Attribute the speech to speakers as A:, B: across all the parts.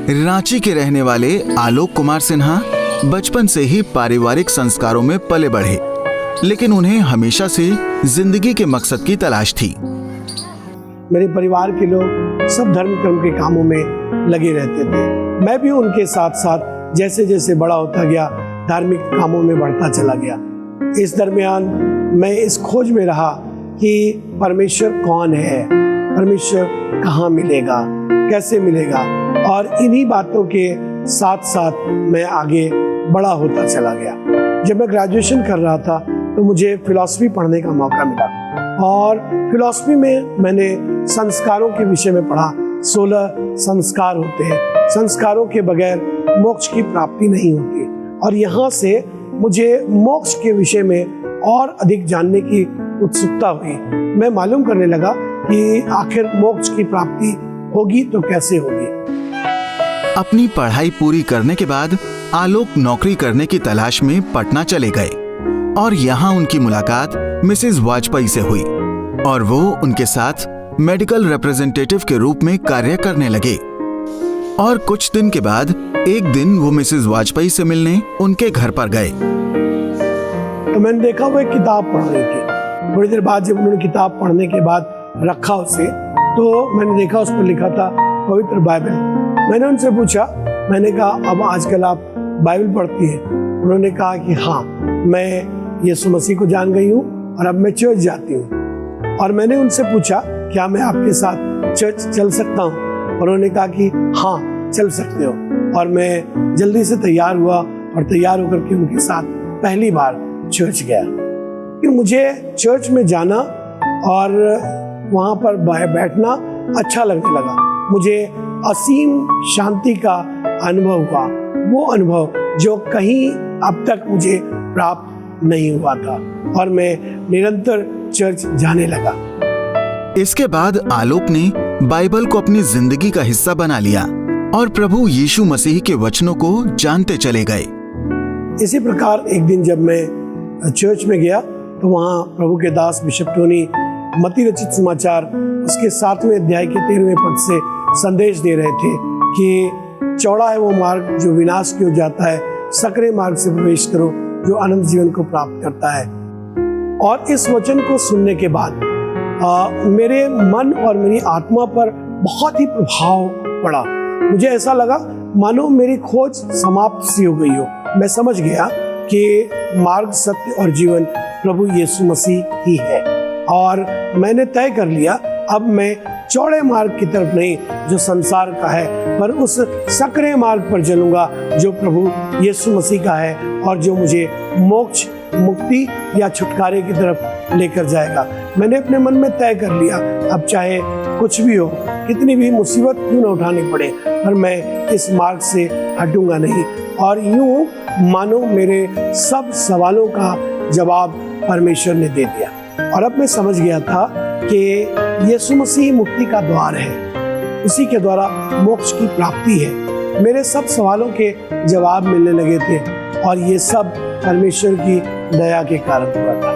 A: रांची के रहने वाले आलोक कुमार सिन्हा बचपन से ही पारिवारिक संस्कारों में पले बढ़े, लेकिन उन्हें हमेशा से जिंदगी के मकसद की तलाश थी।
B: मेरे परिवार के लोग सब धर्म कर्म के कामों में लगे रहते थे। मैं भी उनके साथ साथ जैसे जैसे बड़ा होता गया धार्मिक कामों में बढ़ता चला गया। इस दरमियान मैं इस खोज में रहा कि परमेश्वर कौन है, परमेश्वर कहाँ मिलेगा, कैसे मिलेगा, और इन्हीं बातों के साथ साथ मैं आगे बड़ा होता चला गया। जब मैं ग्रेजुएशन कर रहा था तो मुझे फिलॉसफी पढ़ने का मौका मिला और फिलॉसफी में मैंने संस्कारों के विषय में पढ़ा। 16 संस्कार होते हैं, संस्कारों के बगैर मोक्ष की प्राप्ति नहीं होती। और यहाँ से मुझे मोक्ष के विषय में और अधिक जानने की उत्सुकता हुई। मैं मालूम करने लगा कि आखिर मोक्ष की प्राप्ति होगी तो कैसे होगी।
A: अपनी पढ़ाई पूरी करने के बाद आलोक नौकरी करने की तलाश में पटना चले गए और यहाँ उनकी मुलाकात मिसेस वाजपेयी से हुई और वो उनके साथ मेडिकल रिप्रेजेंटेटिव के रूप में कार्य करने लगे। और कुछ दिन के बाद एक दिन वो मिसेस वाजपेयी से मिलने उनके घर पर गए।
B: तो मैंने देखा वो एक किताब पढ़ रही थी। थोड़ी देर बाद जब उन्होंने किताब पढ़ने के बाद रखा उसे, तो मैंने देखा उस पर लिखा था पवित्र बाइबल। मैंने उनसे पूछा, मैंने कहा अब आजकल आप बाइबल पढ़ती हैं? उन्होंने कहा कि हाँ, मैं यीशु मसीह को जान गई हूँ और अब मैं चर्च जाती हूँ। और मैंने उनसे पूछा क्या मैं आपके साथ चर्च चल सकता हूँ? उन्होंने कहा कि हाँ चल सकते हो। और मैं जल्दी से तैयार हुआ और तैयार होकर के उनके साथ पहली बार चर्च गया। कि मुझे चर्च में जाना और वहाँ पर बैठना अच्छा लगने लगा। मुझे असीम शांति का अनुभव हुआ, वो अनुभव जो कहीं अब तक मुझे प्राप्त नहीं हुआ था, और मैं निरंतर चर्च जाने लगा।
A: इसके बाद आलोक ने बाइबल को अपनी जिंदगी का हिस्सा बना लिया और प्रभु यीशु मसीह के वचनों को जानते चले गए।
B: इसी प्रकार एक दिन जब मैं चर्च में गया तो वहाँ प्रभु के दास बिशप टोनी मत्ती रचित समाचार उसके 7वें अध्याय के 13वें पद से संदेश दे रहे थे कि चौड़ा है वो मार्ग जो विनाश की ओर जाता है, सकरे मार्ग से प्रवेश करो जो अनंत जीवन को प्राप्त करता है। और इस वचन को सुनने के बाद मेरे मन और मेरी आत्मा पर बहुत ही प्रभाव पड़ा। मुझे ऐसा लगा मानो मेरी खोज समाप्त सी हो गई हो। मैं समझ गया कि मार्ग, सत्य और जीवन प्रभु यीशु मसीह ही है, और मैंने तय कर लिया अब मैं चौड़े मार्ग की तरफ नहीं जो संसार का है, पर उस सकरे मार्ग पर चलूंगा जो प्रभु यीशु मसीह का है और जो मुझे मोक्ष, मुक्ति या छुटकारे की तरफ लेकर जाएगा। मैंने अपने मन में तय कर लिया अब चाहे कुछ भी हो, कितनी भी मुसीबत क्यों न उठानी पड़े, पर मैं इस मार्ग से हटूंगा नहीं। और यूं मानो मेरे सब सवालों का जवाब परमेश्वर ने दे दिया। और अब मैं समझ गया था कि यीशु मसीह मुक्ति का द्वार है, उसी के द्वारा मोक्ष की प्राप्ति है। मेरे सब सवालों के जवाब मिलने लगे थे और ये सब परमेश्वर की दया के कारण हुआ था।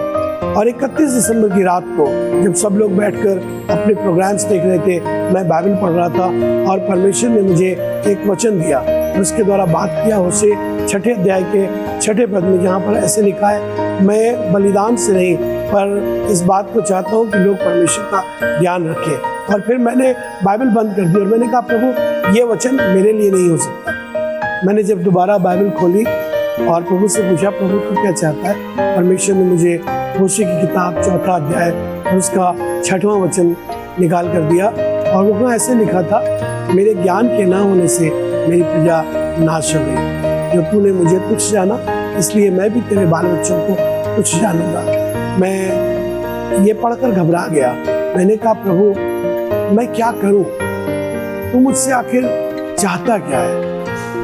B: और 31 दिसंबर की रात को जब सब लोग बैठकर अपने प्रोग्राम्स देख रहे थे, मैं बाइबल पढ़ रहा था और परमेश्वर ने मुझे एक वचन दिया और उसके द्वारा बात किया। होशे 6 अध्याय के 6 पद में जहाँ पर ऐसे लिखा है, मैं बलिदान से नहीं पर इस बात को चाहता हूँ कि लोग परमेश्वर का ध्यान रखें। और फिर मैंने बाइबल बंद कर दी और मैंने कहा प्रभु ये वचन मेरे लिए नहीं हो सकता। मैंने जब दोबारा बाइबल खोली और प्रभु से पूछा प्रभु तू क्या चाहता है, परमेश्वर ने मुझे होशे की किताब 4 अध्याय और उसका 6वां वचन निकाल कर दिया। और वहाँ ऐसे लिखा था, मेरे ज्ञान के ना होने से मेरी प्रजा नाश हो गई। जो तूने मुझे तुच्छ जाना, इसलिए मैं भी तेरे बाल बच्चों को तुच्छ जानूंगा। मैं ये पढ़कर घबरा गया। मैंने कहा प्रभु मैं क्या करूं, तू मुझसे आखिर चाहता क्या है?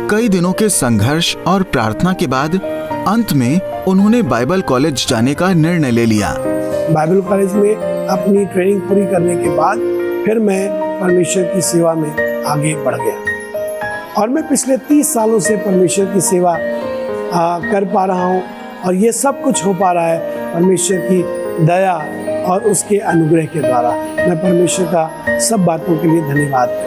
A: कई दिनों के संघर्ष और प्रार्थना के बाद अंत में उन्होंने बाइबल कॉलेज जाने का निर्णय ले लिया।
B: बाइबल कॉलेज में अपनी ट्रेनिंग पूरी करने के बाद फिर मैं परमेश्वर की सेवा में आगे बढ़ गया और मैं पिछले 30 सालों से परमेश्वर की सेवा कर पा रहा हूँ। और ये सब कुछ हो पा रहा है परमेश्वर की दया और उसके अनुग्रह के द्वारा। मैं परमेश्वर का सब बातों के लिए धन्यवाद करता हूं।